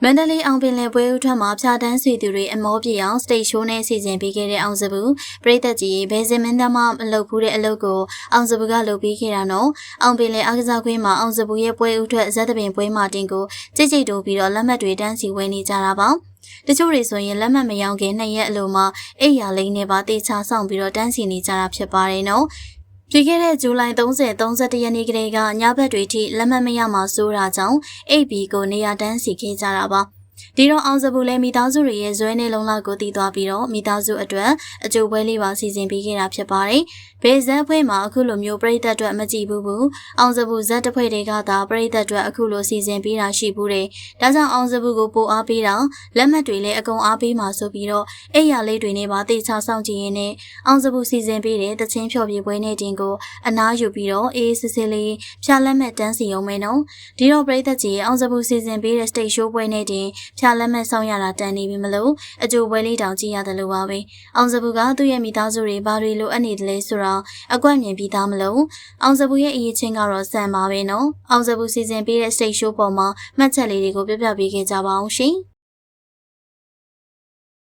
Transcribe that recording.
မန္တလေးအောင်ပင်လယ်ပွဲဥထွက်မှာဖြာတန်းဆွေသူတွေအမောပြေအောင်စတိတ်ရှိုးနဲ့စီစဉ်ပေးခဲ့တဲ့အောင်စပူပရိသတ်ကြီးဘယ်စင်မင်းသားမှမလုပ်ဘူးတဲ့အလုပ်ကိုအောင်စပူကလုပ်ပြီးခဲ့တာနော်အောင်ပင်လယ်အားကစားကွင်းမှာအောင်စပူရဲ့ပွဲဥထွက်ဇက်သပင်ပွဲမှာတင်ကိုကြိတ်ကြိတ်တိုးပြီးတော့လက်မှတ်တွေတန်းစီဝယ်နေကြတာပါတချို့တွေဆိုရင်လက်မှတ်မရောင်းခင်2ရက်အလိုမှာအိယာလိမ့်နဲ့ပါတေချာဆောင်ပြီးတော့တန်းစီနေကြတာဖြစ်ပါတယ်နော်ပြီးခဲ့တဲ့ဇူလိုင်30-31ရက်နေ့ကလေးကညဘက်တွေထိလက်မှတ်မရမှာစိုးတာကြောင့်ABကိုနေရာတန်းစီခဲ့ကြတာပါဒီတော့အောင်စပူလည်းမိသားစုတွေရဲ့ဇွဲနေလုံးလောက်ကိုတည်သွားပြီးတော့မိသားစုအတွက်အကျိုးပွဲလေးပါစီစဉ်ပေးခဲ့တာဖြစ်ပါတယ်။ဘေးဇက်ဖွဲမှာအခုလိုမျိုးပြည်သက်အတွက်မကြည့်ဘူး။အောင်စပူဇက်တစ်ဖွဲတွေကသာပြည်သက်အတွက်အခုလိုစီစဉ်ပေးတာရှိဘူးတယ်။ဒါကြောင့်အောင်စပူကိုပို့အားပေးတာလက်မှတ်တွေလည်းအကုန်အားပေးမှာဆိုပြီးတော့အိယာလေးတွေနဲ့ပါတေချာဆောင်ကြည့်ရင်းနဲ့အောင်စပူစီစဉ်ပေးတဲ့တချင်းဖြော်ပြပွဲနဲ့တင်ကိုအနားယူပြီးတော့အေးစစ်စစ်လေးဖြာလက်မှတ်တန်းစီအောင်မယ်နော်။ဒီတော့ပြည်သက်ကြီးအောင်စပူစီစဉ်ပေးတဲ့ stage show ပွဲနဲ့တင်ဖြာလက်မှတ်ဆောင်ရတာတန်နေပြီမလို့အကျိုးပွဲလေးတောင်ကြည့်ရတယ်လို့ပါပဲအောင်စပူကသူ့ရဲ့မိသားစုတွေဘာတွေလိုအပ်နေတယ်လဲဆိုတော့အကွက်မြင်ပြီးသားမလို့အောင်စပူရဲ့အရေးချင်းကတော့စံပါပဲနော်အောင်စပူစီစဉ်ပေးတဲ့ stage show ပေါ်မှာမှတ်ချက်လေးတွေကိုပြပြပေးခဲ့ကြပါအောင်ရှင်